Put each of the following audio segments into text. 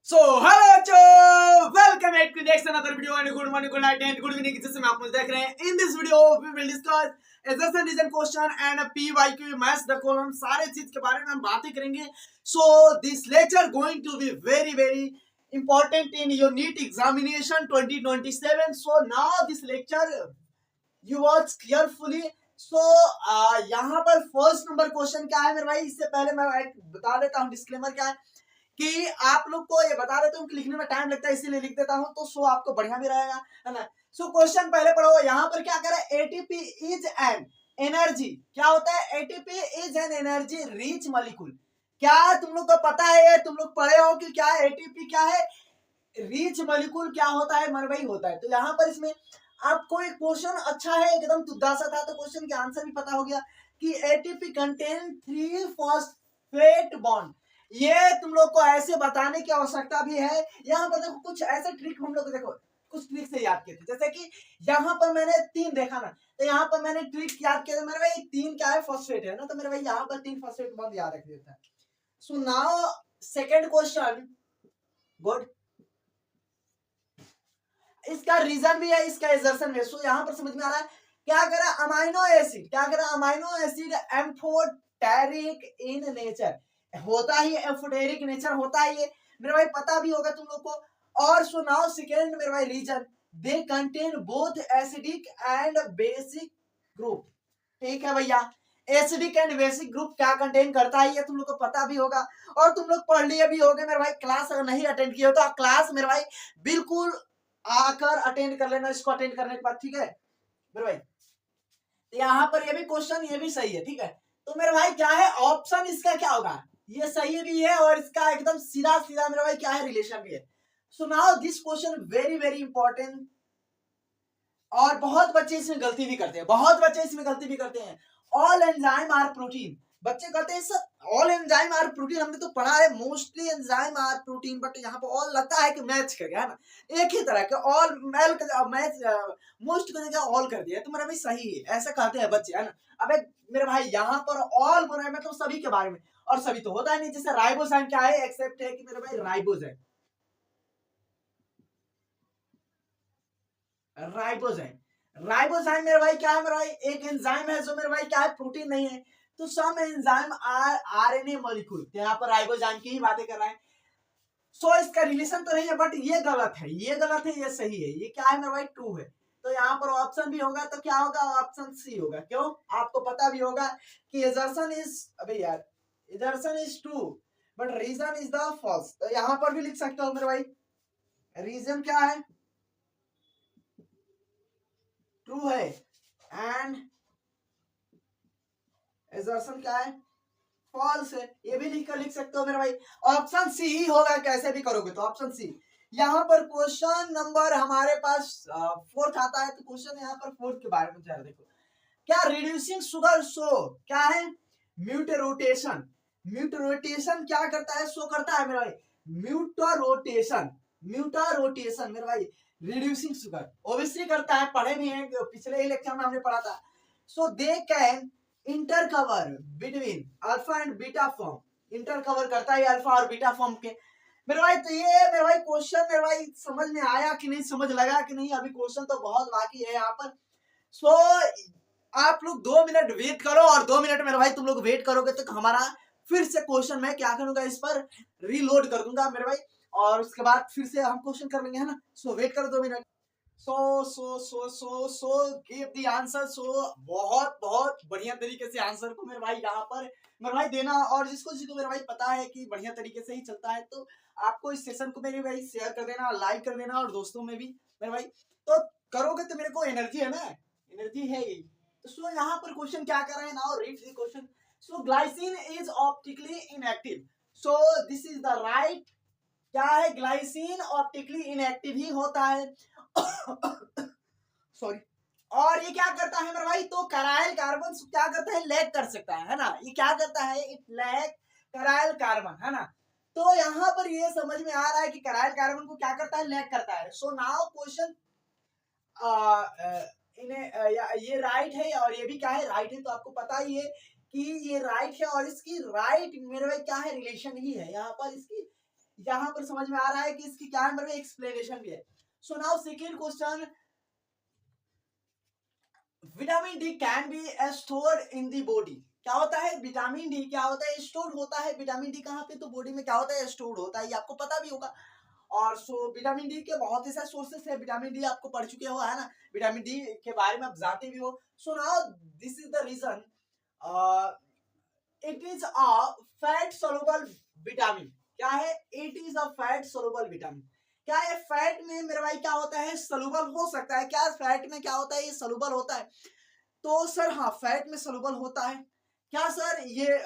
So, hello bachcho, welcome back to next another video and good morning, good night and good evening जिससे मैं आप मुझे देख रहे हैं. In this video we will discuss assertion, reason, question and PYQ match the column. सारे चीज के बारे में हम बातें करेंगे. So this lecture going to be very important in your NEET examination 2027. So now this lecture you watch carefully. So यहाँ पर फर्स्ट नंबर क्वेश्चन क्या है मेरे भाई, इससे पहले मैं बता देता हूँ डिस्क्लेमर क्या है कि आप लोग को ये बता देता हूँ कि लिखने में टाइम लगता है इसीलिए लिख देता हूँ, तो सो आपको बढ़िया भी रहेगा, है ना. सो क्वेश्चन पहले पढ़ो. यहाँ पर क्या करे, एटीपी इज एन एनर्जी. क्या होता है ATP is an energy rich molecule. क्या तुम लोग को पता है, तुम लोग पढ़े हो कि क्या एटीपी क्या है, रिच मॉलिक्यूल क्या होता है मेरे भाई होता है. तो यहाँ पर इसमें आपको एक क्वेश्चन अच्छा है, एकदम तुद्दा सा था, तो क्वेश्चन के आंसर भी पता हो गया कि एटीपी कंटेन 3 फॉस्फेट बॉन्ड. ये तुम लोग को ऐसे बताने की आवश्यकता भी है. यहाँ पर देखो कुछ ऐसे ट्रिक हम लोग देखो कुछ ट्रिक से याद किए थे, जैसे कि यहाँ पर मैंने 3 देखा ना, तो यहाँ पर मैंने ट्रिक याद किया, मेरे भाई 3 क्या है फॉस्फेट है ना, तो मेरे भाई यहाँ पर 3 फॉस्फेट बॉन्ड याद रख देता है. So now second question, good. इसका रीजन भी है, इसका एजर्शन भी है. सो यहाँ पर समझ में आ रहा है क्या करा अमाइनो एसिड, क्या करा amino acid amphoteric in nature होता ही, एम्फोटेरिक नेचर होता है ये मेरे भाई पता भी होगा तुम लोग को. और सुनाओ सेकेंड मेरे भाई reason, they contain both acidic and basic group. ठीक है भैया, एसिडिक एंड बेसिक ग्रुप क्या कंटेन करता है ये तुम लोग को पता भी होगा और तुम लोग पढ़ लिए भी होगे मेरे भाई. क्लास अगर नहीं अटेंड किए हो तो क्लास मेरे भाई बिल्कुल आकर अटेंड कर लेना इसको अटेंड करने के बाद, ठीक है मेरे भाई. यहाँ पर ये भी क्वेश्चन ये भी सही है, ठीक है. तो मेरे भाई क्या है ऑप्शन इसका क्या होगा, ये सही भी है और इसका एकदम सीधा सीधा मेरे भाई क्या है रिलेशन भी है. सो now this question very important. और बहुत बच्चे इसमें गलती भी करते हैं, बहुत बच्चे इसमें गलती भी करते हैं. ऑल एंजाइम आर प्रोटीन, बच्चे कहते हैं sir all enzyme are protein, हमने तो पढ़ा है mostly enzyme are protein, but यहाँ पर ऑल लगता है कि मैच कर गया है ना, एक ही तरह के ऑल मैच मोस्ट को जगह ऑल कर दिया, तो मेरा भाई सही है ऐसा कहते हैं बच्चे, है ना. अबे मेरे भाई यहाँ पर ऑल बोला है मतलब सभी के बारे में, और सभी तो होता है नहीं. जैसे राइबोसोम क्या है, एक्सेप्ट है कि मेरे भाई राइबोसोम राइबोसोम मेरे भाई क्या है, मेरे भाई एक एंजाइम है जो मेरे भाई क्या है प्रोटीन नहीं है. तो सम एंजाइम आर आरएनए मॉलिक्यूल, यहाँ पर राइबोसोम की ही बातें कर रहे हैं. सो इसका रिलेशन तो नहीं है, बट ये गलत है, ये गलत है, ये सही है. ये क्या है मेरे भाई ट्रू है. तो यहाँ पर ऑप्शन भी होगा तो क्या होगा, ऑप्शन सी होगा. क्यों, आपको पता भी होगा कि एजर्शन इज, अबे यार assertion is true but reason is the false. तो यहाँ पर भी लिख सकते हो मेरे भाई रीजन क्या है ट्रू है एंड एजर्शन क्या है फॉल्स है. ये भी लिख सकते हो मेरे भाई. ऑप्शन सी ही होगा, कैसे भी करोगे तो ऑप्शन सी. यहाँ पर क्वेश्चन नंबर हमारे पास फोर्थ आता है, तो क्वेश्चन यहाँ पर फोर्थ के बारे में जरा देखो. क्या रिड्यूसिंग शुगर शो क्या है म्यूटेरोटेशन. म्यूटेरोटेशन क्या करता है, शो करता है मेरे भाई म्यूटारोटेशन. म्यूटारोटेशन मेरे भाई रिड्यूसिंग शुगर ओबियसली करता है, पढ़े भी हैं, पिछले ही लेक्चर में हमने पढ़ा था. So they can interconvert between alpha and beta form. Interconvert करता है अल्फा और बीटा फॉर्म के मेरे भाई. तो ये मेरे भाई क्वेश्चन मेरे भाई समझ में आया कि नहीं, समझ लगा कि नहीं, अभी क्वेश्चन तो बहुत बाकी है यहाँ पर. सो आप लोग 2 मिनट वेट करो और 2 मिनट मेरे भाई तुम लोग वेट करोगे तो हमारा फिर से क्वेश्चन मैं क्या करूंगा इस पर रीलोड कर दूंगा मेरे भाई, और उसके बाद फिर से हम क्वेश्चन कर लेंगे, है ना. सो वेट करो 2 minute. So give the answer. So बहुत बढ़िया तरीके से आंसर को मेरे भाई यहाँ पर मेरे भाई देना, और जिसको मेरे भाई पता है कि बढ़िया तरीके से ही चलता है तो आपको इस सेशन को मेरे भाई शेयर कर देना, लाइक कर देना, और दोस्तों में भी मेरे भाई तो करोगे तो मेरे को एनर्जी है ना, एनर्जी है ही. तो सो यहाँ पर क्वेश्चन क्या कर रहे हैं, now read the question. So glycine is optically inactive. So this is the right. क्या है ग्लाइसिन ऑप्टिकली इनएक्टिव ही होता है. सॉरी. और ये क्या करता है मेरे भाई, तो कराइल कार्बन क्या करता है, लैग कर सकता है ना. ये क्या करता है, इट लैग कराइल कार्बन, है ना. तो यहाँ पर ये समझ में आ रहा है कि कराइल कार्बन को क्या करता है, लैग करता है. सो नाउ क्वेश्चन ये राइट है और ये भी क्या है राइट है, तो आपको पता ही है कि ये राइट है और इसकी राइट मेरे भाई क्या है रिलेशन ही है यहाँ पर इसकी यहाँ पर समझ में आ रहा है कि इसकी क्या है, मेरे एक्सप्लेनेशन भी है। So now second question, vitamin D can be stored in the body. क्या होता है विटामिन डी, क्या होता है स्टोर होता है विटामिन डी कहाँ पे, तो बॉडी में क्या होता है स्टोर होता है, ये आपको पता भी होगा। और सो विटामिन डी के बहुत ही सारे सोर्सेस है, विटामिन डी आपको पढ़ चुके हो है ना, विटामिन डी के बारे में आप जानते भी हो। So now this is the reason, it is a fat soluble vitamin. क्या है, it is a fat soluble vitamin. क्या है फैट में मेरे भाई क्या होता है सोलुबल हो सकता है, क्या फैट में क्या होता है ये सोलुबल होता है, तो सर हाँ फैट में सोलुबल होता है। क्या सर ये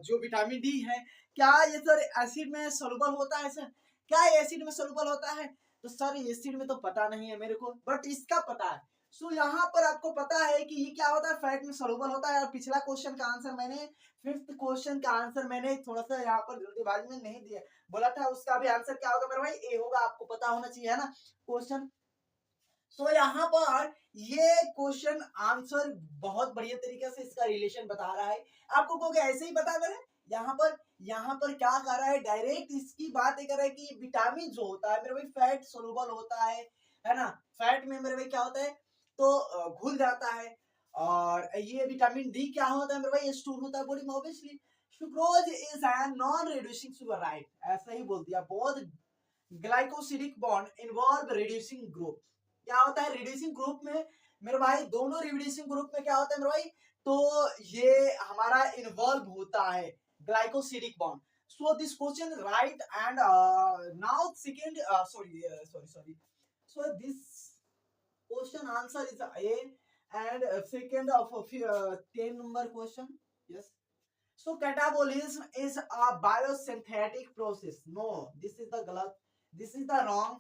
जो विटामिन डी है क्या ये सर एसिड में सोलुबल होता है सर, क्या एसिड में सोलुबल होता है, तो सर एसिड में तो पता नहीं है मेरे को, बट इसका पता है। सो यहाँ पर आपको पता है कि ये क्या होता है फैट में सोलुबल होता है। और पिछला क्वेश्चन का आंसर मैंने, फिफ्थ क्वेश्चन का आंसर मैंने थोड़ा सा यहाँ पर जल्दीबाजी में नहीं दिया, बोला था उसका भी आंसर क्या होगा मेरे भाई ए होगा, आपको पता होना चाहिए है ना क्वेश्चन। सो यहाँ पर ये क्वेश्चन आंसर बहुत बढ़िया तरीके से इसका रिलेशन बता रहा है। आपको कहोगे ऐसे ही बता दे रहे, यहाँ पर क्या कर रहा है डायरेक्ट इसकी बात कर रहा है कि विटामिन जो होता है मेरे भाई फैट सोलुबल होता है ना, फैट में मेरे भाई क्या होता है तो घुल जाता है। और ये विटामिन डी क्या होता है मेरे भाई स्टोर होता है बॉडी में obviously. Sucrose is an non reducing sugar, right, ऐसा ही बोल दिया। बहुत glycosidic bond involve reducing group. क्या होता है रिड्यूसिंग ग्रुप में मेरे भाई, दोनों रिड्यूसिंग ग्रुप में क्या होता है मेरे भाई, तो ये हमारा इन्वॉल्व होता है glycosidic bond. So this question right and now second sorry so this question answer is A and second of 10 number question, yes. So catabolism is a biosynthetic process. No, this is the galat. This is the wrong.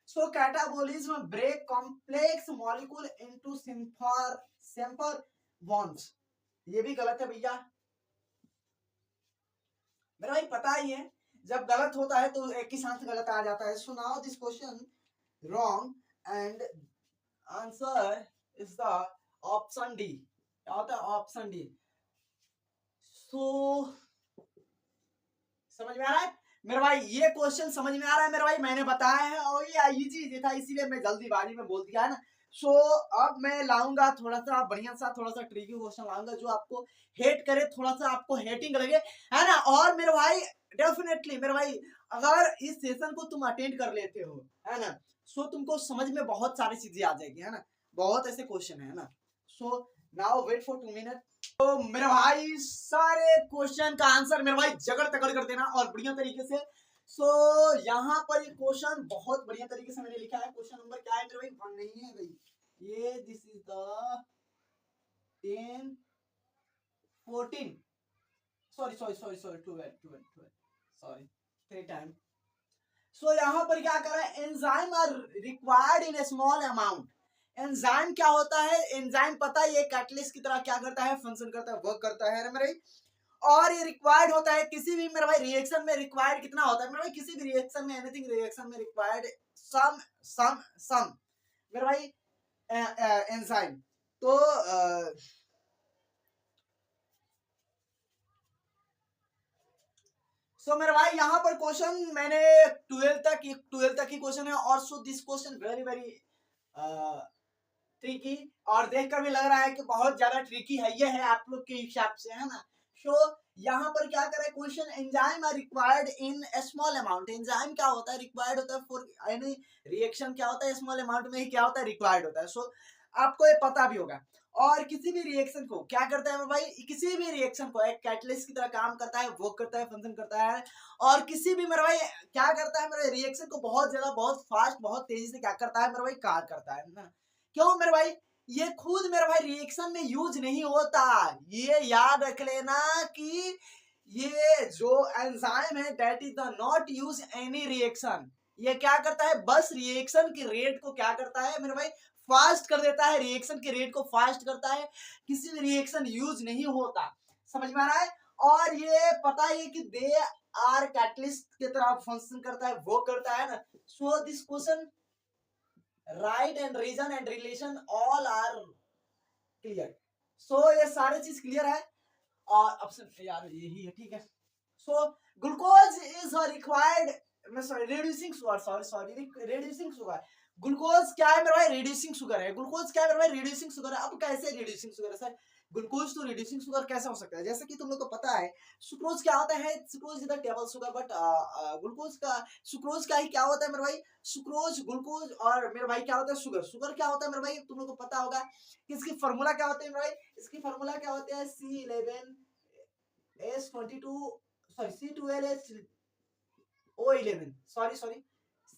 So catabolism break complex molecule into simple bonds. ये भी गलत है भैया, मेरा भाई पता ही है जब गलत होता है तो एक ही साथ गलत आ जाता है। So now this question wrong and answer is the option D. क्या होता है ऑप्शन डी। सो समझ में आ रहा है मेरे भाई, ये क्वेश्चन समझ में आ रहा है मेरे भाई, मैंने बताया है और ये इजी था इसीलिए मैं जल्दीबाजी में बोल दिया है ना। सो अब मैं लाऊंगा थोड़ा सा बढ़िया सा थोड़ा सा ट्रिकी क्वेश्चन लाऊंगा जो आपको हेट करे, थोड़ा सा आपको हेटिंग लगे है ना। और मेरे भाई डेफिनेटली मेरे भाई अगर इस सेशन को तुम अटेंड कर लेते हो है ना, सो तुमको समझ में बहुत सारी चीजें आ जाएगी है ना, बहुत ऐसे क्वेश्चन है ना। So now wait for 2 minute. तो मेरे भाई सारे क्वेश्चन का आंसर मेरे भाई जगड़ तगड़ कर देना और बढ़िया तरीके से। सो यहाँ पर ये क्वेश्चन बहुत बढ़िया तरीके से मैंने लिखा है। क्वेश्चन नंबर क्या है मेरे भाई, वन नहीं है भाई, ये this is the 10 14 sorry 12 sorry 3 time. So यहाँ पर क्या कर रहा है, enzyme are required in a small amount. Enzyme क्या होता है, एंजाइम पता है ये कैटलिस्ट की तरह क्या करता है, फंक्शन करता है, वर्क करता है मेरे। और ये रिक्वायर्ड होता है किसी भी मेरे भाई रिएक्शन में, रिक्वायर्ड कितना होता है मेरे भाई, किसी भी रिएक्शन में, एनीथिंग रिएक्शन में रिक्वायर्ड सम मेरे भाई एंजाइम। तो सो मेरे भाई यहाँ पर क्वेश्चन मैंने 12 तक ही क्वेश्चन है। और सो this question very very tricky, और देखकर भी लग रहा है कि बहुत ज्यादा ट्रिकी है, ये है आप लोग के हिसाब से है ना। सो यहाँ पर क्या करे question, enzyme are required in small amount. Enzyme क्या होता है, रिक्वायर्ड होता है फॉर एनी रिएक्शन, क्या होता है स्मॉल अमाउंट में ही क्या होता है रिक्वायर्ड होता है। सो आपको ये पता भी होगा। और किसी भी रिएक्शन को क्या करता है भाई, किसी भी रिएक्शन को एक कैटलिस्ट की तरह काम करता है, वर्क करता है, फंक्शन करता है। और किसी भी मेरे भाई क्या करता है मेरे रिएक्शन को बहुत ज्यादा बहुत फास्ट बहुत तेजी से क्या करता है मेरे भाई कार्य करता है ना। क्यों मेरे भाई, ये खुद मेरे भाई रिएक्शन में यूज नहीं होता, ये याद रख लेना कि ये जो एंजाइम है that is the not use any reaction. ये क्या करता है बस रिएक्शन की रेट को क्या करता है मेरे भाई फास्ट कर देता है, रिएक्शन के रेट को फास्ट करता है, किसी भी रिएक्शन यूज नहीं होता। समझ में आ रहा है। और ये पता है कि दे आर कैटलिस्ट की तरह फंक्शन करता है, वो करता है ना। So this question right and reason and relation all are clear. So ये सारे चीज क्लियर है और ऑप्शन यार यही है ठीक है। सो ग्लूकोज इज रिक्वायर्ड मैं sorry reducing sugar, sorry reducing sugar. Glucose क्या है मेरे भाई? रिड्यूसिंग शुगर है। ग्लूकोज क्या है मेरे भाई? रिड्यूसिंग शुगर है। अब कैसे रिड्यूसिंग शुगर है सर? ग्लूकोज तो रिड्यूसिंग शुगर कैसे हो सकता है? जैसे कि तुम लोग को पता है सुक्रोज क्या होता है? Sucrose is the table sugar, but glucose का सुक्रोज का ही क्या होता है मेरे भाई? सुक्रोज, ग्लूकोज और मेरे भाई क्या होता है? शुगर। शुगर क्या होता है मेरे भाई? तुम लोग को पता होगा कि इसकी फार्मूला क्या होती है मेरे भाई? इसकी फार्मूला क्या होती है? C11H22, sorry C12H11, sorry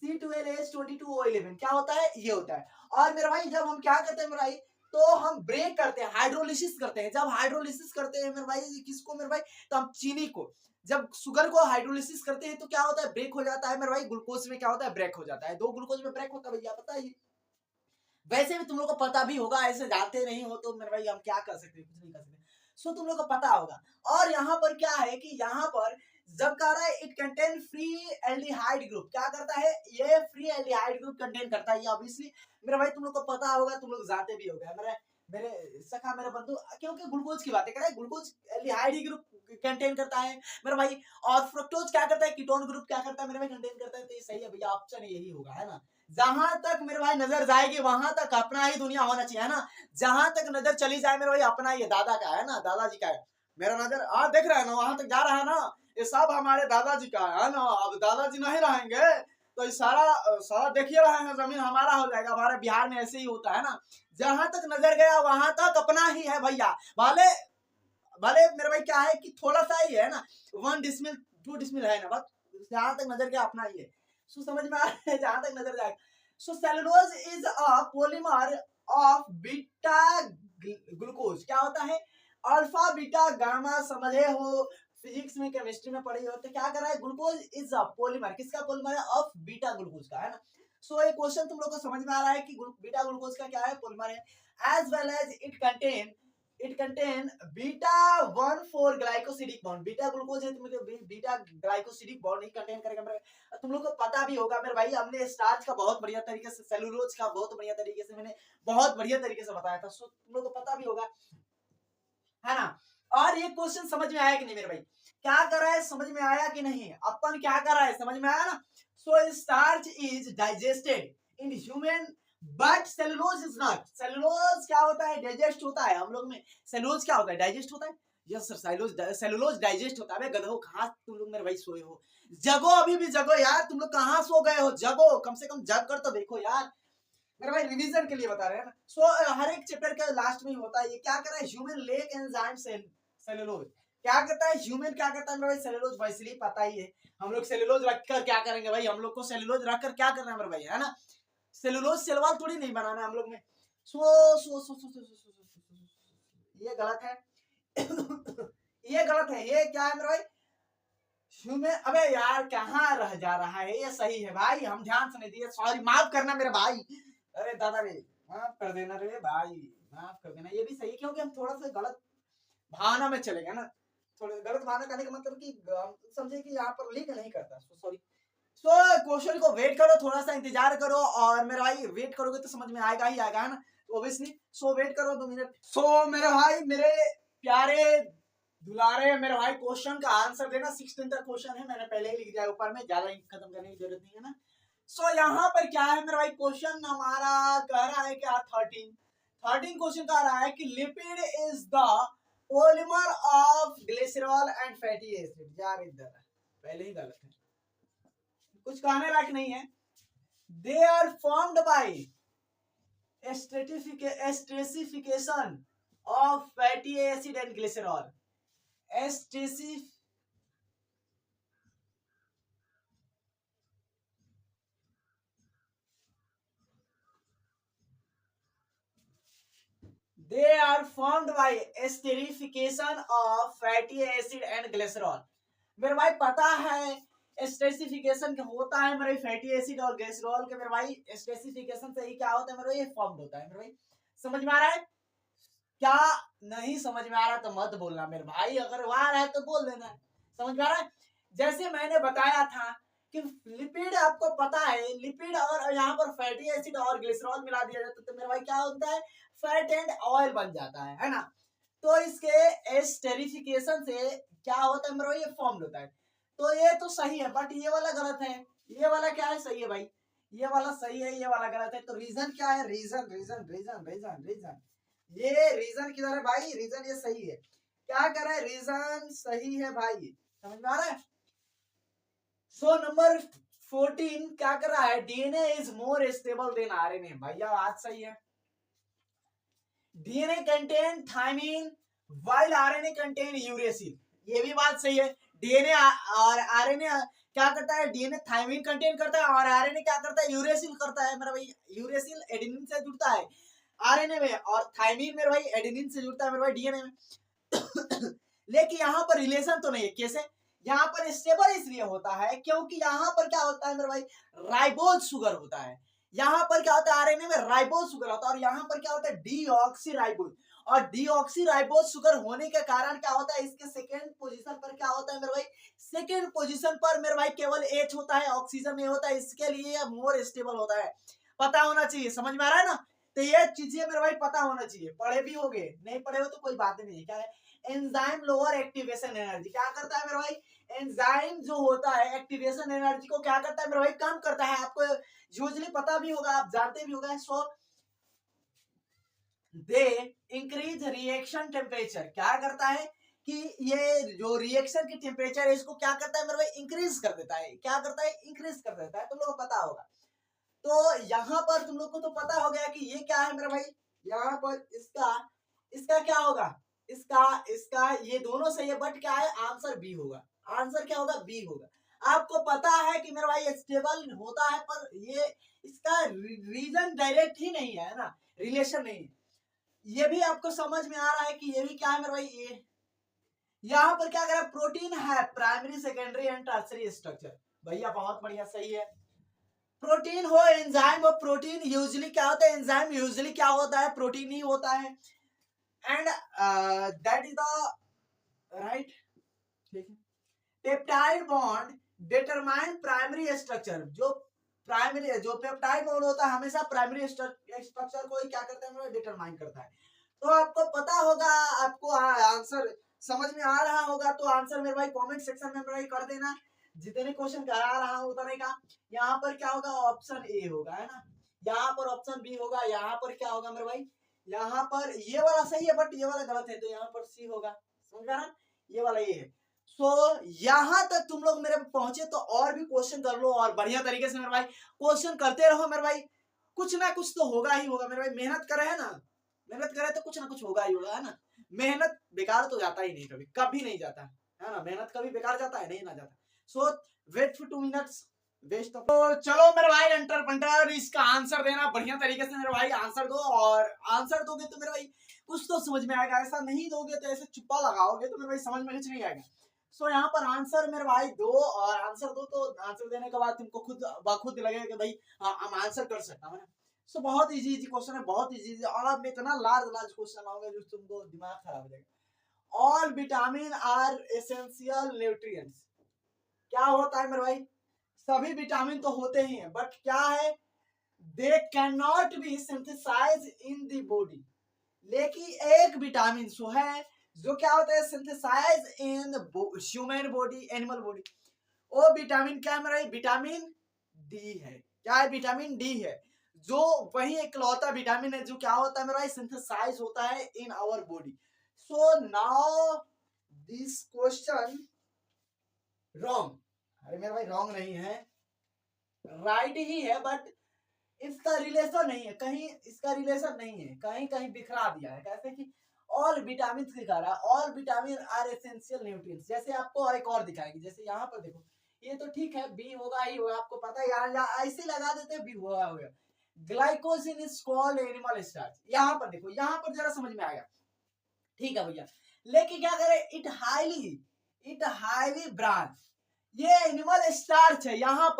C12H22O11 क्या होता है? ये होता है। और मेरे भाई जब हम क्या करते हैं मेरे भाई, तो हम ब्रेक करते हैं, हाइड्रोलिसिस करते हैं। जब हाइड्रोलिसिस करते हैं मेरे भाई, किसको मेरे भाई? तो हम चीनी को, जब शुगर को हाइड्रोलिसिस करते हैं तो क्या होता है? ब्रेक हो जाता है मेरे भाई। ग्लूकोज में क्या होता है? ब्रेक हो जाता है। दो ग्लूकोज में ब्रेक होता है भैया, पता ही। वैसे भी तुम लोग को पता भी होगा, ऐसे जानते नहीं हो तो मेरे भाई हम क्या कर सकते हैं? कुछ नहीं कर सकते। सो तुम लोग को पता होगा। और यहाँ पर क्या है कि यहाँ पर जब कह रहा है it contain free aldehyde group, क्या करता है? ये फ्री एल्डिहाइड ग्रुप कंटेन करता है। ये ऑब्वियसली मेरे भाई तुम लोग को पता होगा, तुम लोग जानते भी होगा। मेरे मेरे सखा, मेरे बंधु, क्योंकि ग्लूकोज की बातें कर रहे हैं, ग्लूकोज एल्डिहाइड ही ग्रुप कंटेन करता है मेरे भाई। और फ्रुक्टोज क्या करता है? कीटोन ग्रुप क्या करता है मेरे भाई? कंटेन करता है। तो ये सही है भैया, ऑप्शन यही होगा, है ना। जहां तक मेरे भाई नजर जाएगी वहां तक अपना ही दुनिया होना चाहिए, है ना। जहां तक नजर चली जाए मेरे भाई, अपना ही दादा का है ना, दादाजी का है। मेरा नजर देख रहा है ना, वहां तक जा रहा है ना, ये सब हमारे दादाजी का है ना। अब दादाजी नहीं रहेंगे तो ये सारा देखिए रहे हैं, जमीन हमारा हो जाएगा। हमारे बिहार में ऐसे ही होता है ना, जहां तक नजर गया वहां तक अपना ही है भैया। भले भले मेरे भाई क्या है कि थोड़ा सा ही है ना, 1 डिसमिल 2 डिसमिल है ना, बस जहां तक नजर गया अपना ही है। सो समझ में आ रहा है? जहां तक नजर जाए। So cellulose is a polymer of beta glucose. क्या होता है? अल्फा बीटा गामा, समझे हो, फिजिक्स में केमिस्ट्री में पढ़े हो तो। क्या कर रहा है? ग्लूकोज इज अ पॉलीमर, किसका पॉलीमर है? ऑफ बीटा ग्लूकोज का, है ना। सो ये क्वेश्चन तुम लोग को समझ में आ रहा है कि बीटा ग्लूकोज का क्या है? पॉलीमर है। As well as it contain beta 1,4 glycosidic bond. Beta glucose है तो मुझे बीटा ग्लाइकोसिडिक बॉन्ड ही कंटेन करेगा मेरे। तुम लोग को पता भी होगा मेरे भाई, हमने स्टार्च का बहुत बढ़िया तरीके से, सेलुलोज का बहुत बढ़िया तरीके से मैंने बहुत बढ़िया तरीके से बताया था। सो तुम लोग को पता भी होगा, है ना। और ये क्वेश्चन समझ में आया कि नहीं मेरे भाई? क्या कर रहा है? समझ में आया कि नहीं? अपन क्या कर रहा है? समझ में आया ना। So starch is digested in human but cellulose is not. Cellulose क्या होता है? डाइजेस्ट होता है हम लोग में। सेलुलोज क्या होता है? डाइजेस्ट होता है। यस सर, सेलुलोज डाइजेस्ट होता है। गधो, कहां तुम लोग मेरे भाई सोए हो? जगो, अभी भी जगो यार। तुम लोग कहां सो गए हो? जगो, कम से कम जग कर तो देखो यार। मेरे भाई रिवीजन के लिए बता रहे हैं ना। सो हर एक चैप्टर के लास्ट में ही होता है ये। क्या कर रहा है? ह्यूमन लेक एंजाइम सेलुलोज क्या करता है? ह्यूमन क्या करता है मेरे भाई? सेलुलोज। वैसे पता ही है हम लोग सेलुलोज रखकर क्या करेंगे भाई? हम लोग को सेलुलोज रखकर क्या करना है मेरे भाई, है ना। सेलुलोज सेलवाल थोड़ी नहीं बनाना है हम लोग में। ये गलत है। ये गलत है। ये क्या है मेरे भाई? ह्यूमन, अबे यार कहाँ रह जा रहा है? ये सही है भाई, हम ध्यान से नहीं दिए, सॉरी, माफ करना मेरे भाई। अरे दादा रे, माफ कर देना रे भाई, माफ कर देना। ये भी सही, क्योंकि हम थोड़ा सा गलत भावना में चले गए ना। थोड़ा गलत भावना करने का मतलब कि समझे कि यहाँ पर लिंक नहीं करता। सॉरी। सो क्वेश्चन को वेट करो, थोड़ा सा इंतजार करो, और मेरे भाई वेट करोगे तो समझ में आएगा ही आएगा, है ना, ऑब्वियसली। सो वेट करो 2 मिनट। सो मेरे भाई, मेरे प्यारे दुलारे मेरे भाई, क्वेश्चन का आंसर देना। 16 तक क्वेश्चन है, मैंने पहले ही लिख दिया ऊपर में, ज्यादा खत्म करने की जरूरत नहीं है ना। सो यहाँ पर क्या है मेरे भाई? क्वेश्चन हमारा कह रहा है क्या? 13 क्वेश्चन कह रहा है कि lipid is the polymer of glycerol and fatty acid. यार इधर पहले ही गलत है, कुछ कहने लायक नहीं है। They are formed by esterification of fatty acid and glycerol. They are formed by esterification of fatty acid and glycerol। मेरे भाई पता है एस्टेसिफिकेशन होता है मेरे फैटी एसिड और ग्लिसरॉल के। मेरे भाई एस्टेसिफिकेशन से ही क्या होता है मेरे भाई? ये फॉर्म होता है मेरे भाई। समझ में आ रहा है? क्या नहीं समझ में आ रहा तो मत बोलना मेरे भाई, अगर वहां है तो बोल देना। समझ में आ रहा है? जैसे मैंने बताया था कि लिपिड, आपको पता है लिपिड और यहाँ पर फैटी एसिड और ग्लिसरॉल मिला दिया जाता है तो मेरे भाई क्या होता है? फैट एंड ऑयल बन जाता है ना। तो इसके एस्टेरिफिकेशन से क्या होता है मेरे भाई? ये फॉर्म होता है। तो ये तो सही है, बट ये वाला गलत है। ये वाला क्या है, सही है भाई, ये वाला सही है, ये वाला गलत है। तो रीजन क्या है, reason reason reason reason reason, ये रीजन किधर है भाई, रीजन ये सही है। क्या कर रहा है, रीजन सही है भाई, समझ में आ रहा है। सो नंबर 14 क्या कर रहा है, DNA is more stable than RNA, भैया बात सही है। DNA contain thymine while RNA contain uracil, ये भी बात सही है। डीएनए और आरएनए क्या करता है, डीएनए थायमीन कंटेन करता है और आरएनए क्या करता है, यूरेसिल करता है मेरा भाई। यूरेसिल एडेनिन से जुड़ता है आरएनए में, और थायमीन मेरा भाई एडेनिन से जुड़ता है मेरा भाई डीएनए में। लेकिन यहाँ पर रिलेशन तो नहीं है, कैसे, यहाँ पर स्टेबल इसलिए होता है क्योंकि यहाँ पर क्या होता है मेरे भाई, राइबोज शुगर होता है। यहाँ पर क्या होता है, आरएनए में राइबोज शुगर होता है, और यहाँ पर क्या होता है, डीऑक्सीराइबोज। और डीऑक्सीराइबोज शुगर होने के कारण क्या होता है, इसके सेकेंड पोजीशन पर क्या होता है मेरे भाई, सेकेंड पोजीशन पर मेरे भाई केवल एच होता है, ऑक्सीजन नहीं होता है, इसके लिए मोर स्टेबल होता है। पता होना चाहिए, समझ में आ रहा है ना। तो ये चीजें मेरे भाई पता होना चाहिए, पढ़े भी होगे, नहीं पढ़े हो तो कोई बात नहीं है। क्या है, एंजाइम लोअर एक्टिवेशन एनर्जी, क्या करता है मेरे भाई, एंजाइम जो होता है एक्टिवेशन एनर्जी को क्या करता है मेरे भाई, कम करता है। आपको यूजुअली पता भी होगा, आप जानते भी होगा। सो दे इंक्रीज रिएक्शन टेम्परेचर, क्या करता है कि ये जो रिएक्शन की टेम्परेचर है इसको क्या करता है मेरे भाई, इंक्रीज कर देता है। क्या करता है, इंक्रीज कर देता है, तुम लोग को पता होगा। तो यहाँ पर तुम लोग को तो पता हो गया कि ये क्या है मेरा भाई, यहाँ पर इसका इसका क्या होगा, इसका इसका ये दोनों सही है, बट क्या है, आंसर बी होगा। आंसर क्या होगा, बी होगा। आपको पता है कि मेरा भाई स्टेबल होता है, पर ये इसका रीजन डायरेक्ट ही नहीं है ना, रिलेशन नहीं है। ये भी आपको समझ में आ रहा है कि ये भी क्या है मेरा भाई, ये यहाँ पर क्या करें, प्रोटीन है primary secondary and tertiary structure, भैया बहुत बढ़िया, सही है। प्रोटीन हो एंजाइम हो, प्रोटीन यूजुअली क्या होता है, एंजाइम यूजुअली क्या होता है, प्रोटीन ही होता है। And that is the right, ठीक है। Peptide bond determine primary structure, जो प्राइमरी जो पेप्टाइड बॉन्ड होता है हमेशा प्राइमरी स्ट्रक्चर को ही क्या करता है, डिटरमाइन करता है। तो आपको पता होगा, आपको आंसर समझ में आ रहा होगा, तो आंसर मेरे भाई कमेंट सेक्शन में मेरे भाई कर देना। जितने क्वेश्चन करा रहा हूं उतने का। यहाँ पर क्या होगा, ऑप्शन ए होगा, है ना। यहाँ पर ऑप्शन बी होगा, यहाँ पर क्या होगा मेरे भाई, यहाँ पर ये वाला सही है बट ये वाला गलत है, तो यहाँ पर सी होगा, समझ रहा, ये वाला ये है। सो यहाँ तक तुम लोग मेरे पहुंचे तो और भी क्वेश्चन कर लो, और बढ़िया तरीके से मेरे भाई क्वेश्चन करते रहो मेरे भाई, कुछ ना कुछ तो होगा ही होगा मेरे भाई। मेहनत करे है ना, मेहनत करे तो कुछ ना कुछ होगा ही होगा, है ना। मेहनत बेकार तो जाता ही नहीं, कभी कभी नहीं जाता, है ना। मेहनत कभी बेकार जाता है, नहीं ना जाता। So wait for 2 minutes, waste of. तो चलो मेरे भाई एंटर पंटर, इसका आंसर देना बढ़िया तरीके से मेरे भाई, आंसर दो। और आंसर दोगे तो मेरे भाई कुछ तो समझ में आएगा, ऐसा नहीं दोगे तो ऐसे चुप्पा लगाओगे तो मेरे भाई समझ में कुछ नहीं आएगा। सो यहाँ पर आंसर मेरे भाई दो, और आंसर दो तो आंसर देने के बाद तुमको खुद लगेगा कि भाई हाँ हम आंसर कर सकता हूँ। सो बहुत इजी इजी क्वेश्चन है, बहुत इजी, और अब इतना लार्ज लार्ज क्वेश्चन आओगे जो तुमको दिमाग खराब हो जाएगा। All vitamin are essential nutrients, क्या होता है मेरे भाई, सभी विटामिन तो होते ही हैं, बट क्या है, they can not be synthesize in the body. लेकिन एक विटामिन जो है, जो क्या होता है, synthesize in human body, animal body. वो विटामिन क्या है मेरा, विटामिन डी है। क्या है, विटामिन डी है, जो वही इकलौता विटामिन है जो क्या होता है मेरा, सिंथेसाइज होता है in our body. So now this question wrong, अरे मेरा भाई रॉन्ग नहीं है, राइट ही है, बट इसका रिलेशन नहीं है, कहीं इसका रिलेशन नहीं है, कहीं कहीं बिखरा दिया है। कैसे कि ऑल विटामिन दिखा रहा है, all vitamin are essential nutrients. जैसे आपको एक और दिखाएगी, जैसे यहाँ पर देखो, ये तो ठीक है, बी होगा ही होगा, आपको पता है, यहाँ ऐसे लगा देते बी होगा होगा। Glycogen is called animal starch, यहाँ पर देखो, यहाँ पर जरा समझ में आएगा, ठीक है भैया। लेकिन क्या करे, इट हाईली ब्रांच, ये एनिमल स्टार्च है। यहाँ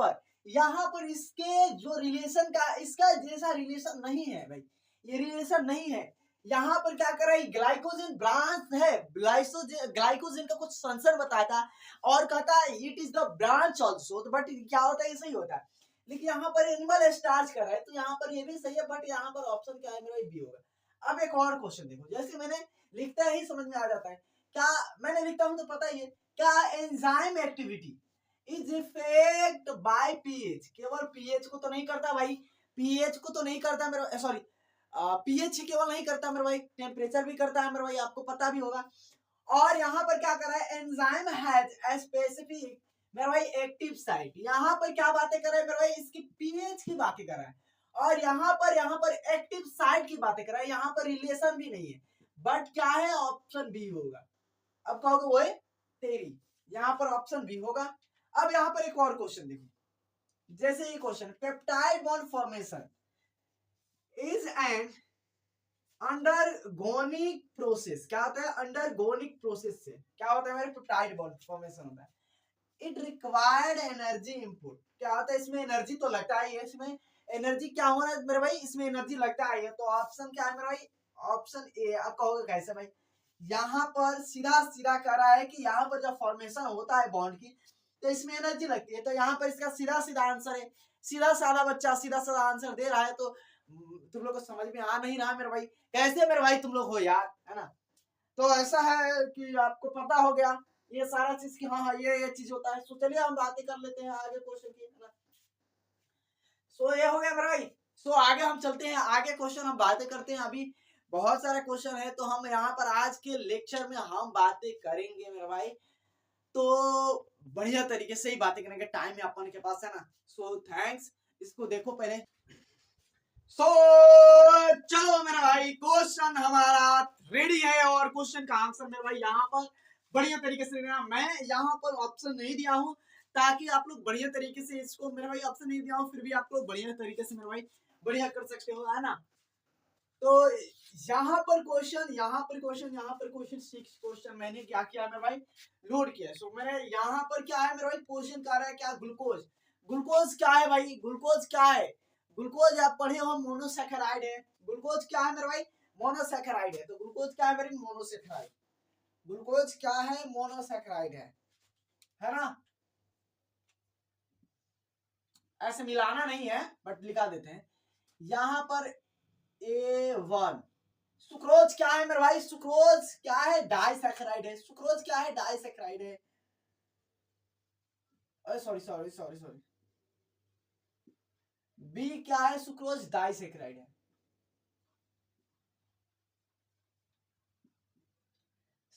पर इसके जो रिलेशन का, इसका जैसा रिलेशन नहीं है भाई, ये रिलेशन नहीं है। यहाँ पर क्या कर रहा है, ग्लाइकोजन ब्रांच है, ग्लाइकोजन का कुछ फंक्शन बताया था, और कहता है it is the branch also, but क्या होता है, ऐसा ही होता है। लेकिन यहाँ पर एनिमल स्टार्च कर रहा है, तो यहाँ पर ये भी सही है, बट यहाँ पर ऑप्शन क्या है मेरा, बी होगा। अब एक और क्वेश्चन देखो, जैसे मैंने लिखता ही समझ में आ जाता है, क्या मैंने लिखता हूं तो पता ही है, क्या enzyme activity, is effect bye pH. केवल पीएच को तो नहीं करता भाई, पीएच को तो नहीं करता मेरे, सॉरी पीएच ही केवल नहीं करता मेरे भाई, टेम्परेचर भी करता है मेरे भाई, आपको पता भी होगा। और यहाँ पर क्या कर रहा है, एंजाइम हैज ए स्पेसिफिक मेरे भाई एक्टिव साइट। यहाँ पर क्या बातें कर रहा है मेरे भाई, इसकी पीएच की बातें कर रहा है। और यहाँ पर एक्टिव साइट की बातें कर रहा है। यहाँ पर रिलेशन भी नहीं है, बट क्या है, ऑप्शन बी होगा। अब कहोगे वो है तेरी, यहाँ पर ऑप्शन बी होगा। अब यहाँ पर एक और क्वेश्चन देखो, जैसे ये question, peptide bond formation is an endergonic process. क्या होता है, अंडरगोनिक प्रोसेस से क्या होता है मेरे, पेप्टाइड बॉन्ड फॉर्मेशन होता है। It required energy input. क्या होता है, इसमें एनर्जी तो लगता ही है, इसमें एनर्जी क्या हो रहा है मेरे भाई, इसमें एनर्जी लगता है। तो ऑप्शन क्या है मेरे भाई, ऑप्शन ए। आप कहोगे कैसे भाई, यहाँ पर सीधा सीधा कह रहा है कि यहाँ पर जब फॉर्मेशन होता है बॉन्ड की तो इसमें एनर्जी लगती है। तो यहाँ पर इसका सीधा सीधा आंसर है, सीधा साधा बच्चा सीधा साधा आंसर दे रहा है। तो तुम लोग को समझ में आ नहीं रहा मेरे भाई, कैसे मेरे भाई तुम लोग हो यार, है ना। तो ऐसा है कि आपको पता हो गया ये सारा चीज की, हाँ हाँ ये चीज होता है। तो चलिए हम बातें कर लेते हैं आगे क्वेश्चन की, है ना। सो ये हो गया मेरे भाई। सो आगे हम चलते हैं, आगे क्वेश्चन हम बातें करते हैं। अभी बहुत सारे क्वेश्चन है, तो हम यहाँ पर आज के लेक्चर में हम बातें करेंगे मेरे भाई। तो बढ़िया तरीके से ही बातें करेंगे, टाइम है अपन के पास, है ना। सो थैंक्स, इसको देखो पहले। सो चलो मेरा भाई, क्वेश्चन हमारा रेडी है और क्वेश्चन का आंसर मेरे भाई यहाँ पर बढ़िया तरीके से देना। मैं यहाँ पर ऑप्शन नहीं दिया हूँ ताकि आप लोग बढ़िया तरीके से इसको, मेरे भाई ऑप्शन नहीं दिया हूँ फिर भी आप लोग बढ़िया तरीके से मेरे भाई बढ़िया कर सकते हो, है ना। तो यहाँ पर क्वेश्चन, यहाँ पर क्वेश्चन, यहाँ पर क्वेश्चन, 6 क्वेश्चन मैंने क्या किया मेरे भाई, लोड किया। सो मेरे यहाँ पर क्या है मेरे भाई, क्वेश्चन कह रहा है क्या, ग्लूकोज। ग्लूकोज क्या है भाई, ग्लूकोज क्या है, ग्लूकोज आप पढ़े हो मोनोसैकेराइड है। ग्लूकोज क्या है मेरे भाई, मोनोसैकेराइड है। तो ग्लूकोज क्या है मेरे, मोनोसैकेराइड। ग्लूकोज क्या है, मोनोसैकेराइड है ना। ऐसे मिलाना नहीं है बट लिखा देते हैं यहाँ पर। A1 सुक्रोज क्या है मेरे भाई, सुक्रोज क्या है, डाइसैकेराइड है। सुक्रोज क्या है, डाइसैकेराइड है। अरे sorry sorry sorry sorry, B क्या है, सुक्रोज डाइसैकेराइड है।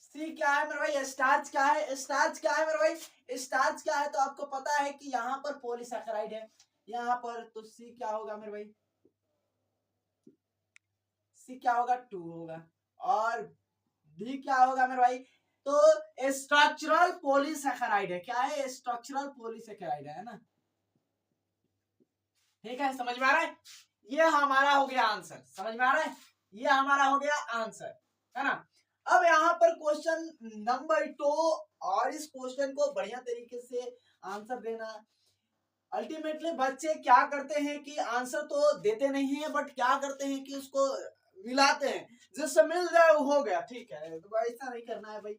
सी क्या है मेरे भाई, स्टार्च क्या है, स्टार्च क्या है मेरे भाई, स्टार्च क्या है। तो आपको पता है कि यहाँ पर पॉलीसैकेराइड है यहाँ पर। तो सी क्या होगा मेरे भाई, सी क्या होगा, 2 होगा। और डी क्या होगा मेरे भाई, तो स्ट्रक्चरल पॉलीसैकेराइड है। क्या है, स्ट्रक्चरल पॉलीसैकेराइड है ना। ठीक है, समझ में आ रहा है, ये हमारा हो गया आंसर। समझ में आ रहा है, ये हमारा हो गया आंसर, है ना। अब यहाँ पर क्वेश्चन नंबर 2, और इस क्वेश्चन को बढ़िया तरीके से आंसर देना। अल्टीमेटली बच्चे क्या करते हैं कि आंसर तो देते नहीं है, बट क्या करते हैं कि उसको मिलाते हैं, जिससे मिल जाए वो हो गया, ठीक है। तो ऐसा नहीं करना है भाई,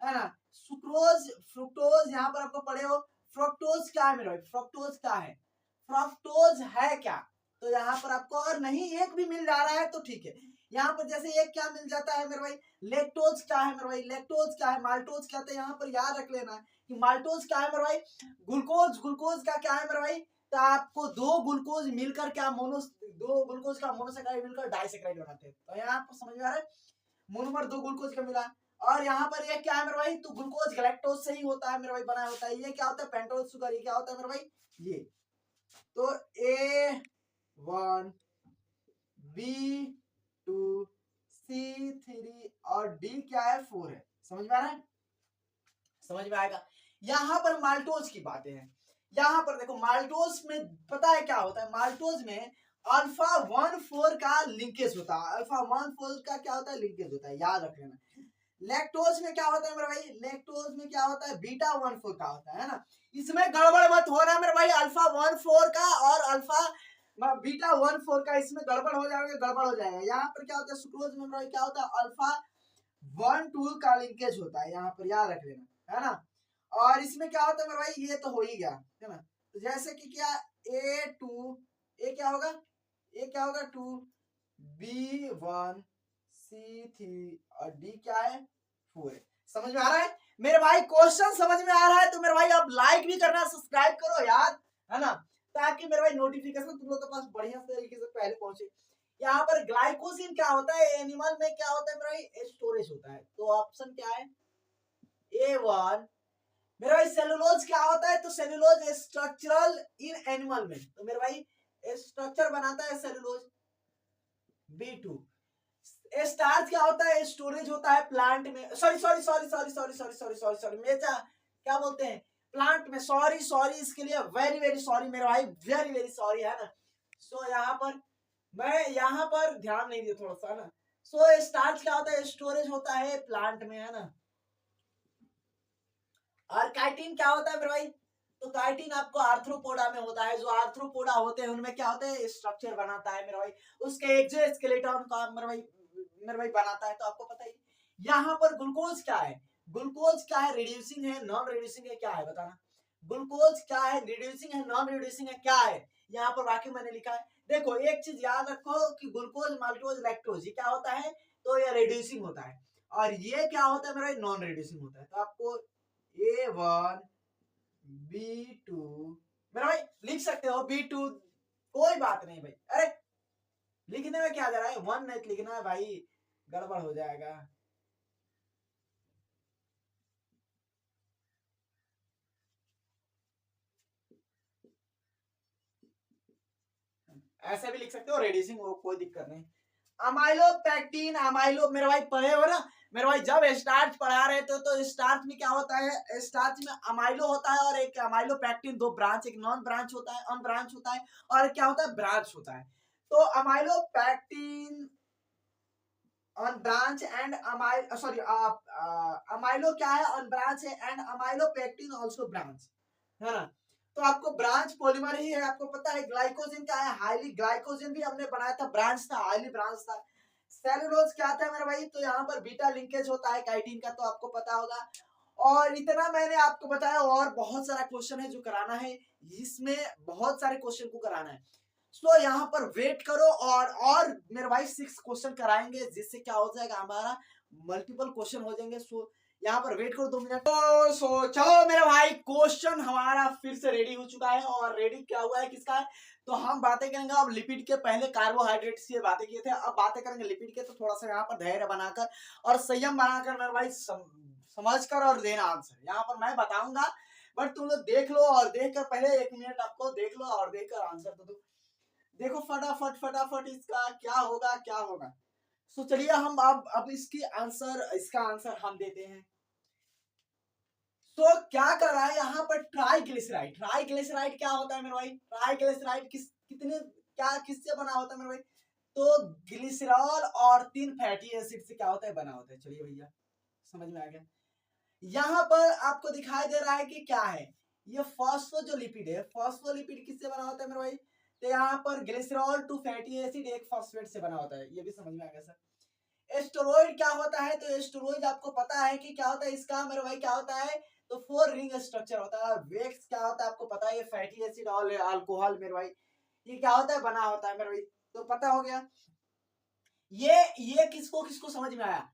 है ना। सुक्रोज, फ्रुक्टोज, यहाँ पर आपको पढ़े हो। फ्रक्टोज क्या है मेरे भाई, फ्रक्टोज क्या है, फ्रक्टोज है क्या। तो यहाँ पर आपको और नहीं एक भी मिल जा रहा है तो ठीक है। यहाँ पर जैसे एक क्या मिल जाता है मेरे भाई, लेक्टोज क्या है मेरे भाई, लेक्टोज क्या है, माल्टोज क्या है। यहाँ पर याद रख लेना कि माल्टोज क्या है मेरे भाई, ग्लूकोज। ग्लूकोज का क्या है मेरे भाई, तो आपको दो ग्लूकोज मिलकर क्या मोनो, दो ग्लूकोज का मोनोसैकेराइड मिलकर डाइसैकेराइड बनाते हैं। तो यहाँ आपको समझ में आ रहा है, मोनोमर दो ग्लूकोज का मिला। और यहाँ पर ये क्या है मेरे भाई, तो ग्लूकोज गैलेक्टोज से ही होता है मेरे भाई, बना होता है। ये क्या होता है, पेंटोज शुगर। ये क्या होता है मेरे भाई, ये। तो A1, B2, C3 और D क्या है, 4 है। समझ में आ रहा है, समझ में आएगा। यहाँ पर माल्टोज की बातें हैं। यहाँ पर देखो, माल्टोज में पता है क्या होता है, माल्टोज में अल्फा 1,4 का लिंकेज होता है। अल्फा 1,4 का क्या होता है, लिंकेज होता है, याद रख लेना। लैक्टोज में क्या होता है मेरे भाई, लैक्टोज में क्या होता है, बीटा 1,4 का होता है ना। इसमें गड़बड़ मत होना मेरे भाई, अल्फा 1,4 का और अल्फा बीटा 1,4 का, इसमें गड़बड़ हो जाएगा, गड़बड़ हो जाएगा। यहाँ पर क्या होता है, सुक्रोज में मेरे भाई क्या होता है, अल्फा 1,2 का लिंकेज होता है, यहाँ पर याद रख लेना, है ना। और इसमें क्या होता है मेरे भाई, ये तो हो ही गया, है ना। तो जैसे कि क्या, A2, ए क्या होगा, ए क्या होगा 2, B1, C3 और D क्या है, 4 है। समझ में आ रहा है, मेरे भाई क्वेश्चन समझ में आ रहा है तो मेरे भाई आप लाइक भी करना, सब्सक्राइब करो यार, है ना, ताकि मेरे भाई नोटिफिकेशन तुम लोग के पास बढ़िया तरीके से पहले पहुंचे। यहाँ पर ग्लाइकोसिन क्या होता है, एनिमल में क्या होता है मेरे भाई, स्टोरेज होता है। तो ऑप्शन क्या है, A1। मेरे भाई सेलुलोज क्या होता है, तो सेलुलोज स्ट्रक्चरल इन एनिमल में, तो मेरे भाई स्ट्रक्चर बनाता है सेलुलोज। B2। स्टार्च क्या होता है, स्टोरेज होता है प्लांट में, sorry sorry sorry sorry sorry sorry sorry sorry sorry मेजा क्या बोलते हैं, प्लांट में, सॉरी सॉरी इसके लिए वेरी वेरी सॉरी मेरे भाई, वेरी वेरी सॉरी, है ना। सो यहाँ पर मैं यहाँ पर ध्यान नहीं दिया थोड़ा सा ना। सो स्टार्च क्या होता है, स्टोरेज होता है प्लांट में, है ना। और काइटिन क्या होता है मेरे भाई, तो काइटिन आपको आर्थ्रोपोडा में होता है, जो आर्थ्रोपोडा होते हैं उनमें क्या होता है, स्ट्रक्चर बनाता है मेरे भाई, उसके एक्सोस्केलेटन का मेरे भाई बनाता है, तो आपको पता ही। यहाँ पर ग्लूकोज क्या है, ग्लूकोज क्या है, रिड्यूसिंग है नॉन रिड्यूसिंग है, क्या है बताना। ग्लूकोज क्या है, रिड्यूसिंग है नॉन रिड्यूसिंग है, क्या है यहाँ पर, बाकी मैंने लिखा है। देखो एक चीज याद रखो कि ग्लूकोज माल्टोज लैक्टोज ये क्या होता है, तो ये रिड्यूसिंग होता है, और ये क्या होता है मेरा, नॉन रिड्यूसिंग होता है। तो आपको A1 B2 मेरा भाई लिख सकते हो, B2 कोई बात नहीं भाई। अरे लिखने में क्या जा रहा है, 1 नहीं लिखना है भाई, गड़बड़ हो जाएगा। ऐसे भी लिख सकते हो, रेडिसिंग हो, कोई दिक्कत नहीं। अमाइलो पैक्टिन, अमाइलो मेरे भाई पढ़े हो ना मेरे भाई, जब स्टार्च पढ़ा रहे थे तो स्टार्च में क्या होता है, स्टार्च में अमाइलो होता है और एक अमाइलो पैक्टिन, दो ब्रांच, एक नॉन ब्रांच होता है, अन ब्रांच होता है, और क्या होता है, ब्रांच होता है। तो अमाइलो pectin on branch and amyl sorry अमाइलो क्या है, ऑन ब्रांच है, एंड अमाइलो पैक्टिन आल्सो ब्रांच, है ना। तो आपको ब्रांच पॉलीमर ही है, आपको पता है। ग्लाइकोजन क्या है, हाईली ग्लाइकोजन भी हमने बनाया था, ब्रांच था, हाईली ब्रांच था। सेलुलोज क्या था मेरे भाई, तो यहाँ पर बीटा लिंकेज होता है काइटिन का, तो आपको पता होगा। और इतना मैंने आपको बताया, और बहुत सारा क्वेश्चन है जो कराना है, इसमें बहुत सारे क्वेश्चन को कराना है। सो यहाँ पर वेट करो, और मेरे भाई 6 क्वेश्चन कराएंगे, जिससे क्या हो जाएगा, हमारा मल्टीपल क्वेश्चन हो जाएंगे। सो यहाँ पर वेट करो 2 मिनट। तो सो चलो मेरे भाई, क्वेश्चन हमारा फिर से रेडी हो चुका है, और रेडी क्या हुआ है किसका है, तो हम बातें करेंगे अब लिपिड के, पहले कार्बोहाइड्रेट से बातें किए थे, अब बातें करेंगे लिपिड के। तो थोड़ा सा यहाँ पर धैर्य बनाकर और संयम बनाकर मेरे भाई समझ कर और देना आंसर, यहाँ पर मैं बताऊंगा, बट तुम लोग देख लो, और देख कर पहले 1 मिनट आपको देख लो, और देख कर आंसर तो दो। देखो फटाफट फटाफट इसका क्या होगा, क्या होगा। सो चलिए हम अब इसका आंसर हम देते हैं। तो क्या कर रहा है यहाँ पर, ट्राइग्लिसराइड, ट्राइग्लिसराइड क्या होता है मेरे भाई, ट्राइग्लिसराइड कितने क्या किससे बना होता है मेरे भाई, तो ग्लिसरॉल और 3 फैटी एसिड से क्या होता है, बना होता है। चलिए भैया समझ में आ गया। यहाँ पर आपको दिखाई दे रहा है कि क्या है, ये फॉस्फोलिपिड है, फॉस्फोलिपिड किससे बना होता है मेरे भाई, तो यहाँ पर ग्लिसरॉल 2 फैटी एसिड एक फॉस्फेट से बना होता है, ये भी समझ में आ गया सर। एस्टेरॉइड क्या होता है, तो एस्टेरॉइड आपको पता है कि क्या होता है इसका मेरे भाई, क्या होता है, तो 4 रिंग स्ट्रक्चर होता है। वेक्स क्या होता है आपको पता है, ये फैटी एसिड और अल्कोहल मेरे भाई, ये क्या होता है, बना होता है मेरे भाई, तो पता हो गया। ये किसको किसको समझ में आया,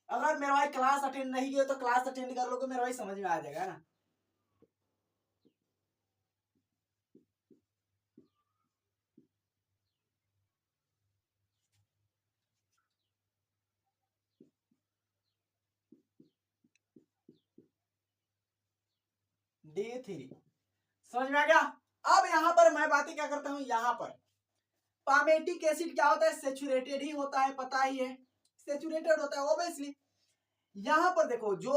अगर मेरे भाई क्लास अटेंड नहीं किए तो क्लास अटेंड कर लोगे, मेरे भाई समझ में आ जाएगा, है ना। D3 समझ में आ गया। अब यहाँ पर मैं बातें क्या करता हूँ, यहाँ पर पामेटिक एसिड क्या होता है, सेचुरेटेड ही होता है, पता ही है, सेचुरेटेड होता है ऑब्वियसली। यहाँ पर देखो जो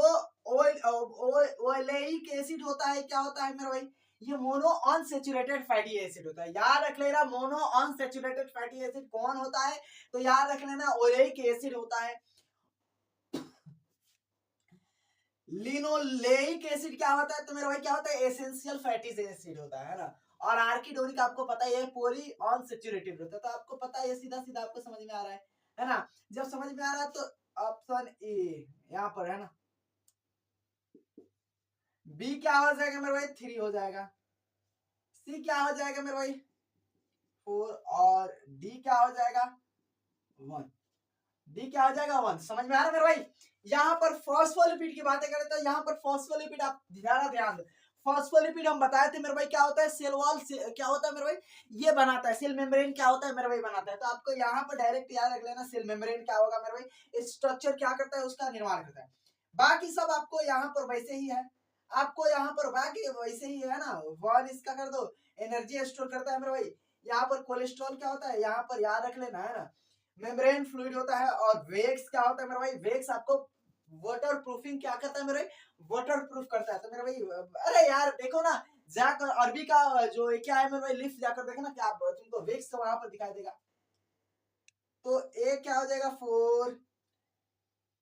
ओलेइक एसिड होता है, क्या होता है मेरे भाई, ये मोनो अनसेचुरेटेड फैटी एसिड होता है, याद रख लेना। मोनो अनसेचुरेटेड फैटी एसिड कौन होता है, तो याद रख लेना, ओलेइक एसिड होता है। लिनोलेइक एसिड क्या होता है, तो मेरा भाई क्या होता है, एसेंशियल फैटी एसिड होता है ना। और आर्किडोनिक आपको पता है, पूरी अनसेचुरेटेड होता है, तो आपको पता है, ये सीधा सीधा आपको समझ में आ रहा है ना। जब समझ में आ रहा है तो ऑप्शन ए यहाँ पर है ना। बी क्या हो जाएगा मेरे भाई, 3 हो जाएगा। सी क्या हो जाएगा मेरे भाई, 4, और डी क्या हो जाएगा, 1। डी क्या हो जाएगा, 1। समझ में आ रहा है मेरे भाई, यहाँ पर फॉस्फोलिपिड की बातें करें तो यहाँ पर फॉस्फोलिपिड आप ध्यान दो। फॉस्फोलिपिड हम बताए थे मेरे भाई क्या होता है, सेल वॉल क्या होता है मेरे भाई, ये बनाता है। सेल मेम्ब्रेन क्या होता है मेरे भाई, बनाता है। तो आपको यहाँ पर डायरेक्ट याद रख लेना सेल मेम्ब्रेन क्या होगा मेरे भाई, स्ट्रक्चर क्या करता है, उसका निर्माण करता है। बाकी सब आपको यहाँ पर वैसे ही है, आपको यहाँ पर बाकी वैसे ही है ना। वन इसका कर दो, एनर्जी स्टोर करता है मेरे भाई। यहाँ पर कोलेस्ट्रॉल क्या होता है, यहाँ पर याद रख लेना है ना, मेम्ब्रेन फ्लूइड होता है। और वेक्स क्या होता है मेरे भाई, वेक्स आपको वाटर प्रूफिंग क्या करता है मेरे भाई, वाटर प्रूफ करता है। तो मेरे भाई अरे यार देखो ना, जाकर अरबी का जो क्या है मेरे भाई, लिफ्ट जाकर देखो ना, क्या तुमको वेक्स वहां पर दिखाई देगा। तो ए क्या हो जाएगा 4,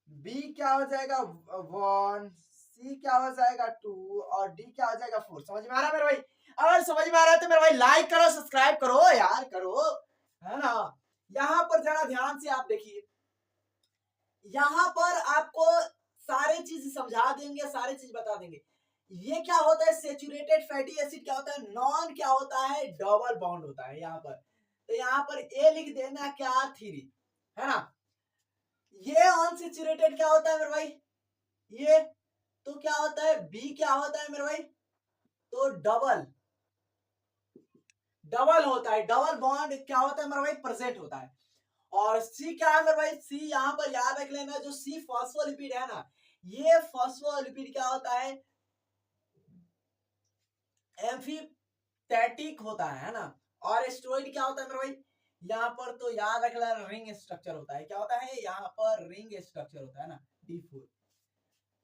बी क्या हो जाएगा 1, सी क्या हो जाएगा 2 और डी क्या हो जाएगा 4। समझ में आ रहा है मेरे भाई? अगर समझ में आ रहा है तो मेरे भाई लाइक करो, सब्सक्राइब करो यार, करो, है ना। यहाँ पर जरा ध्यान से आप देखिए, यहाँ पर आपको सारे चीज समझा देंगे, सारे चीज बता देंगे। ये क्या होता है, सेचुरेटेड फैटी एसिड क्या होता है, नॉन क्या होता है, डबल बॉन्ड होता है यहाँ पर। तो यहाँ पर ए लिख देना क्या 3, है ना। ये अनसेचुरेटेड क्या होता है मेरे भाई, ये तो क्या होता है, बी क्या होता है मेरे भाई, तो डबल डबल होता है, डबल बॉन्ड क्या होता है मेरे भाई, प्रेजेंट होता है। और सी क्या है मेरे भाई, सी यहाँ पर याद रख लेना, जो सी फॉस्फोलिपिड है ना, ये फॉस्फोलिपिड क्या होता है, एम्फीपैथिक होता है ना। और स्टेरॉइड क्या होता है मेरे भाई, यहाँ पर तो याद रख लेना रिंग स्ट्रक्चर होता है। क्या होता है, यहाँ पर रिंग स्ट्रक्चर होता है ना, D4।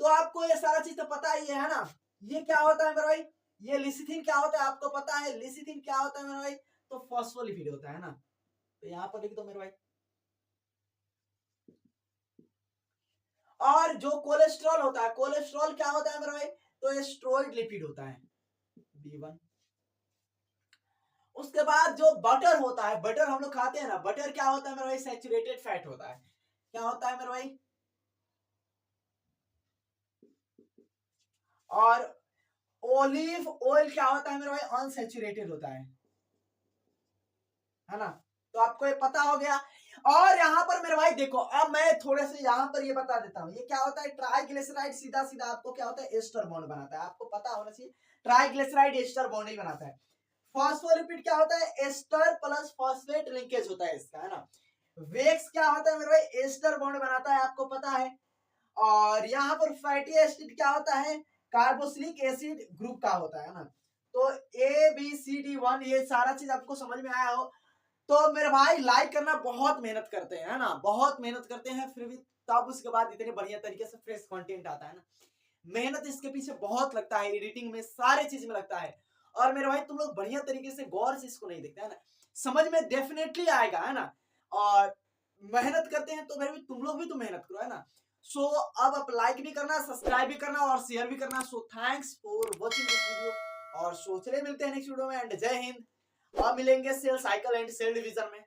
तो आपको ये सारा चीज तो पता ही है ना। ये क्या होता है मेरे भाई, ये लिसिथिन क्या होता है आपको पता है, लिसिथिन क्या होता है मेरे भाई, तो फॉस्फोलिपिड होता है ना। तो यहाँ पर लिख दो मेरे भाई। और जो कोलेस्ट्रॉल होता है, कोलेस्ट्रॉल क्या होता है मेरे भाई, तो स्टेरॉइड लिपिड होता है, B1। उसके बाद जो बटर होता है, बटर हम लोग खाते हैं ना, बटर क्या होता है मेरे भाई, सैचुरेटेड फैट होता है। क्या होता है मेरे भाई, और ओलिव ऑयल क्या होता है मेरे भाई, अनसैचुरेटेड होता है ना। तो आपको ये पता हो गया। और यहाँ पर मेरे भाई देखो, अब मैं थोड़े से यहाँ पर ये बता देता हूँ, ये क्या होता है, ट्राइग्लिसराइड सीधा सीधा आपको क्या होता है, एस्टर बॉन्ड बनाता है। आपको पता होना चाहिए ट्राइग्लिसराइड एस्टर बॉन्ड ही बनाता है। फॉस्फोलिपिड क्या होता है, एस्टर प्लस फॉस्फेट लिंकेज होता है इसका, है ना। वेक्स क्या होता है मेरे भाई, एस्टर बॉन्ड बनाता है, आपको पता है। और यहाँ पर फैटी एसिड क्या होता है, कार्बोक्सिलिक एसिड ग्रुप का होता है ना। तो ABCD1 ये सारा चीज आपको समझ में आया हो तो मेरे भाई लाइक करना, बहुत मेहनत करते हैं, है ना, बहुत मेहनत करते हैं, फिर भी तब उसके बाद इतने बढ़िया तरीके से फ्रेश कंटेंट आता है ना। मेहनत इसके पीछे बहुत लगता है, एडिटिंग में सारे चीज में लगता है। और मेरे भाई तुम लोग बढ़िया तरीके से गौर से इसको नहीं देखते है ना, समझ में डेफिनेटली आएगा, है ना। और मेहनत करते हैं तो मेरे भी तुम लोग भी तो मेहनत करो, है ना। सो अब आप लाइक भी करना, सब्सक्राइब भी करना और शेयर भी करना। So thanks for watching this video. और चलिए मिलते हैं नेक्स्ट वीडियो में, एंड जय हिंद। और मिलेंगे cell cycle and cell division में।